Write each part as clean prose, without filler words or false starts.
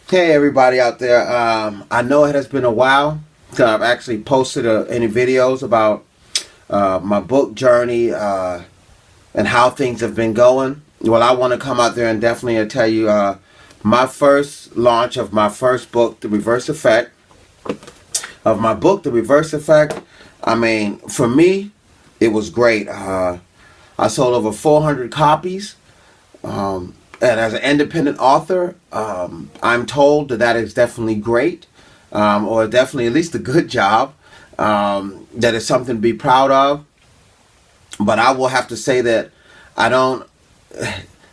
Hey everybody out there. I know it has been a while since I've actually posted any videos about my book journey and how things have been going. Well, I want to come out there and definitely tell you my first launch of my first book, The Reverse Effect. Of my book, The Reverse Effect, I mean, for me, it was great. I sold over 400 copies. And as an independent author, I'm told that that is definitely great, or definitely at least a good job. That is something to be proud of. But I will have to say that I don't.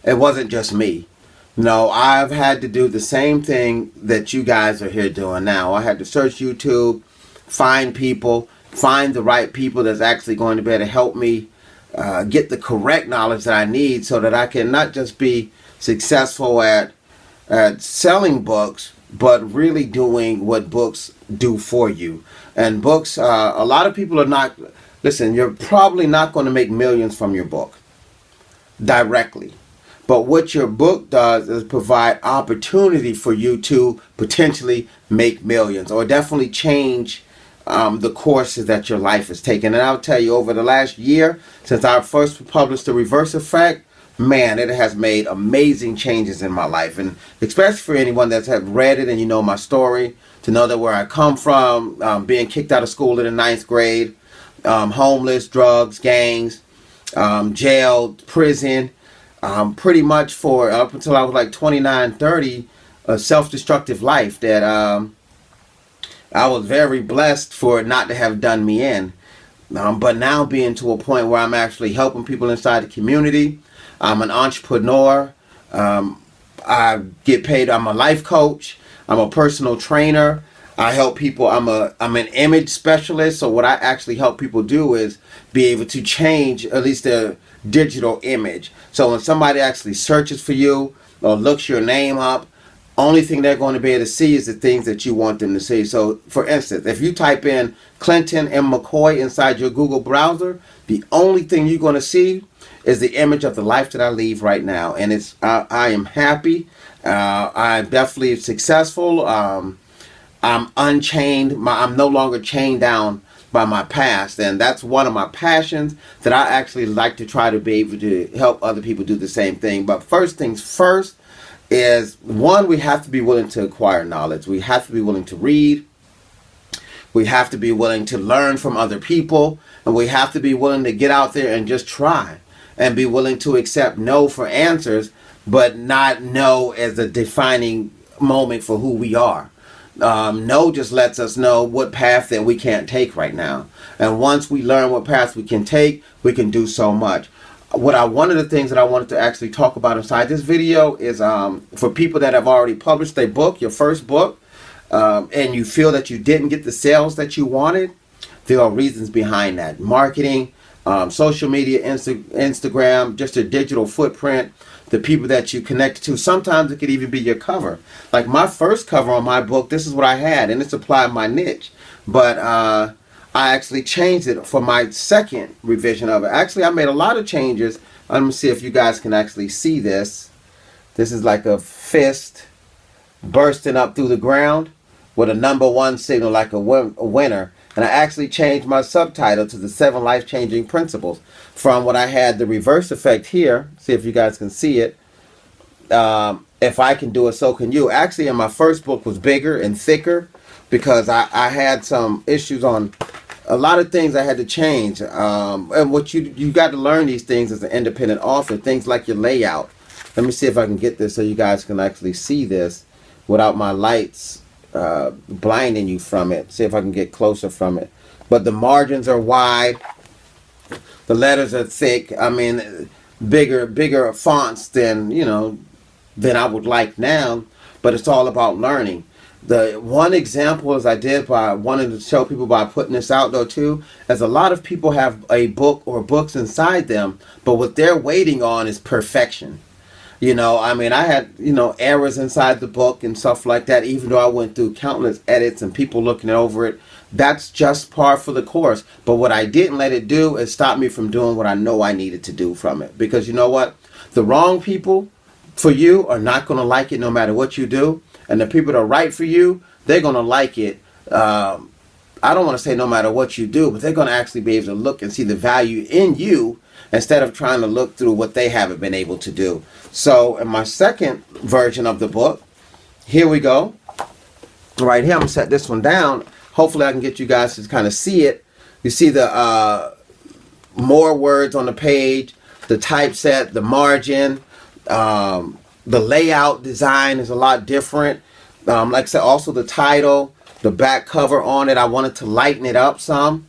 It wasn't just me. No, I've had to do the same thing that you guys are here doing now. I had to search YouTube, find people, find the right people that's actually going to be able to help me get the correct knowledge that I need so that I can not just be successful at selling books, but really doing what books do for you. And books, a lot of people are not, listen, you're probably not going to make millions from your book directly. But what your book does is provide opportunity for you to potentially make millions or definitely change the courses that your life has taken. And I'll tell you, over the last year, since I first published The Reverse Effect, man, it has made amazing changes in my life. And especially for anyone that's have read it and you know my story, to know that where I come from, being kicked out of school in the ninth grade, homeless, drugs, gangs, jail, prison, pretty much for up until I was like 29, 30, a self-destructive life that I was very blessed for it not to have done me in. But now being to a point where I'm actually helping people inside the community. I'm an entrepreneur. I get paid. I'm a life coach. I'm a personal trainer. I help people. I'm an image specialist. So what I actually help people do is be able to change at least their digital image. So when somebody actually searches for you or looks your name up, only thing they're going to be able to see is the things that you want them to see. So for instance, if you type in Clinton M. McCoy inside your Google browser, the only thing you're going to see is the image of the life that I lead right now. And it's I am happy. I'm definitely successful. I'm unchained. I'm no longer chained down by my past, and that's one of my passions that I actually like to try to be able to help other people do the same thing. But first things first is, one, we have to be willing to acquire knowledge. We have to be willing to read. We have to be willing to learn from other people, and we have to be willing to get out there and just try and be willing to accept no for answers, but not no as a defining moment for who we are. No just lets us know what path that we can't take right now. And once we learn what path we can take, we can do so much. One of the things that I wanted to actually talk about inside this video is for people that have already published their book, your first book, and you feel that you didn't get the sales that you wanted, there are reasons behind that. Marketing, social media, Instagram, just a digital footprint, the people that you connect to. Sometimes it could even be your cover. Like my first cover on my book, this is what I had, and it's applied my niche. But I actually changed it for my second revision of it. Actually, I made a lot of changes. Let me see if you guys can actually see this. This is like a fist bursting up through the ground with a number one signal like a winner. And I actually changed my subtitle to the 7 life-changing principles from what I had, The Reverse Effect here. See if you guys can see it. If I can do it, so can you. Actually, in my first book was bigger and thicker because I had some issues on a lot of things I had to change. And what you got to learn these things as an independent author, things like your layout. Let me see if I can get this so you guys can actually see this without my lights blinding you from it. See if I can get closer from it. But the margins are wide. The letters are thick. I mean, bigger fonts than, than I would like now. But it's all about learning. The one example is I did by wanting to show people by putting this out though too, as a lot of people have a book or books inside them, but what they're waiting on is perfection. I had, errors inside the book and stuff like that, even though I went through countless edits and people looking over it. That's just par for the course. But what I didn't let it do is stop me from doing what I know I needed to do from it. Because you know what? The wrong people for you are not going to like it no matter what you do. And the people that write for you, they're going to like it. I don't want to say no matter what you do, but they're going to actually be able to look and see the value in you instead of trying to look through what they haven't been able to do. So in my second version of the book, here we go. Right here, I'm going to set this one down. Hopefully I can get you guys to kind of see it. You see the more words on the page, the typeset, the margin, the layout design is a lot different. Like I said, also the title, the back cover on it, I wanted to lighten it up some.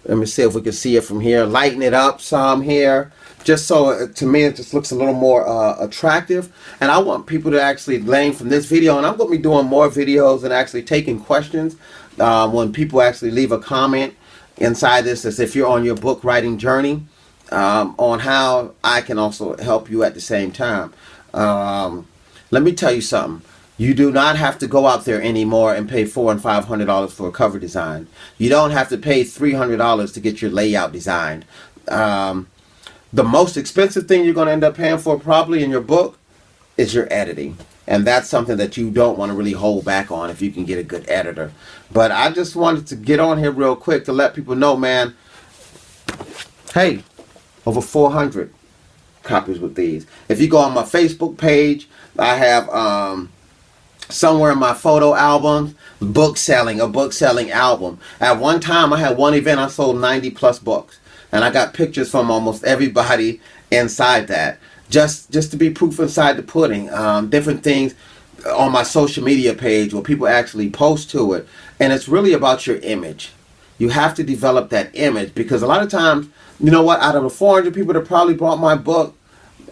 Let me see if we can see it from here. Lighten it up some here, just so to me it just looks a little more attractive. And I want people to actually learn from this video, and I'm going to be doing more videos and actually taking questions when people actually leave a comment inside this, as if you're on your book writing journey, on how I can also help you at the same time. Let me tell you something. You do not have to go out there anymore and pay $400 and $500 for a cover design. You don't have to pay $300 to get your layout designed. The most expensive thing you're going to end up paying for probably in your book is your editing. And that's something that you don't want to really hold back on if you can get a good editor. But I just wanted to get on here real quick to let people know, man, hey, over 400 copies with these. If you go on my Facebook page, I have somewhere in my photo albums, a book selling album. At one time, I had one event, I sold 90 plus books. And I got pictures from almost everybody inside that. Just to be proof inside the pudding. Different things on my social media page where people actually post to it. And it's really about your image. You have to develop that image, because a lot of times, you know what, out of the 400 people that probably bought my book,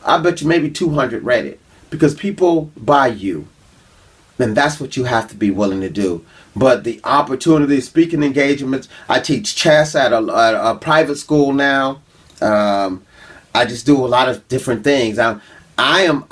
I bet you maybe 200 read it. Because people buy you. And that's what you have to be willing to do. But the opportunity, speaking engagements, I teach chess at a private school now. I just do a lot of different things. I'm a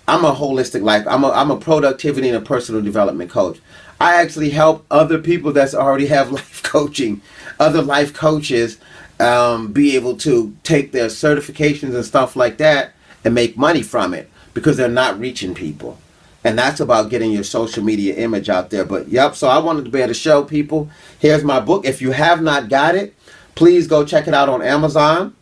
holistic life. I'm a productivity and a personal development coach. I actually help other people that already have life coaching, other life coaches, be able to take their certifications and stuff like that and make money from it, because they're not reaching people. And that's about getting your social media image out there. But yep, so I wanted to be able to show people, here's my book. If you have not got it, please go check it out on Amazon.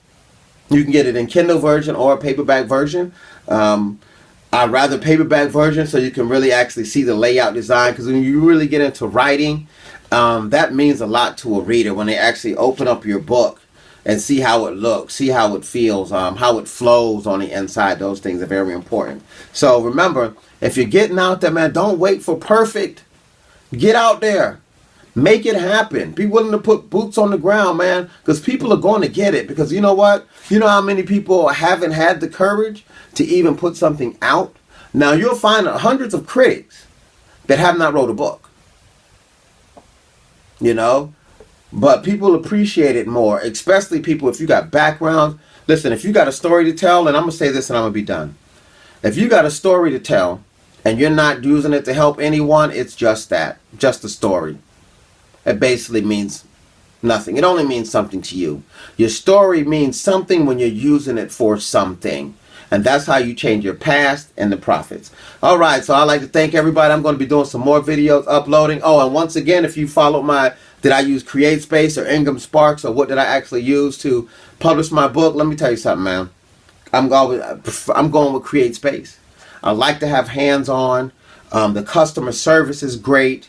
You can get it in Kindle version or a paperback version. I'd rather paperback version so you can really actually see the layout design, because when you really get into writing, that means a lot to a reader when they actually open up your book and see how it looks, see how it feels, how it flows on the inside. Those things are very important. So remember, if you're getting out there, man, don't wait for perfect. Get out there. Make it happen. Be willing to put boots on the ground, man, because people are going to get it. Because you know what? You know how many people haven't had the courage to even put something out? Now, you'll find hundreds of critics that have not wrote a book. You know? But people appreciate it more, especially people, if you got backgrounds. Listen, if you got a story to tell, and I'm going to say this and I'm going to be done. If you got a story to tell and you're not using it to help anyone, it's just that. Just a story. It basically means nothing. It only means something to you. Your story means something when you're using it for something. And that's how you change your past and the profits. All right, so I'd like to thank everybody. I'm going to be doing some more videos, uploading. Oh, and once again, if you followed did I use CreateSpace or Ingram Sparks, or what did I actually use to publish my book? Let me tell you something, man. I'm going with CreateSpace. I like to have hands-on. The customer service is great.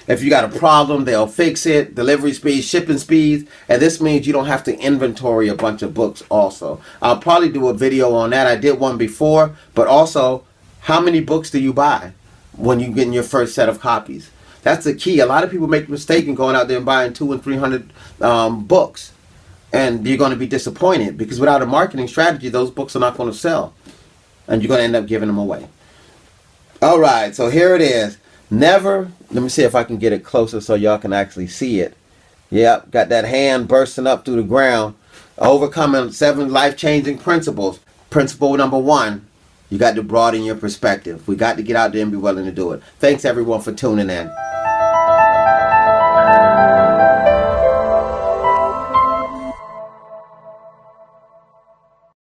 If you got a problem, they'll fix it. Delivery speed, shipping speeds. And this means you don't have to inventory a bunch of books also. I'll probably do a video on that. I did one before. But also, how many books do you buy when you get in your first set of copies? That's the key. A lot of people make the mistake in going out there and buying 200 and 300 books. And you're going to be disappointed, because without a marketing strategy, those books are not going to sell. And you're going to end up giving them away. All right, so here it is. Never, let me see if I can get it closer so y'all can actually see it. Yep, got that hand bursting up through the ground. Overcoming 7 life-changing principles. Principle number 1, you got to broaden your perspective. We got to get out there and be willing to do it. Thanks everyone for tuning in.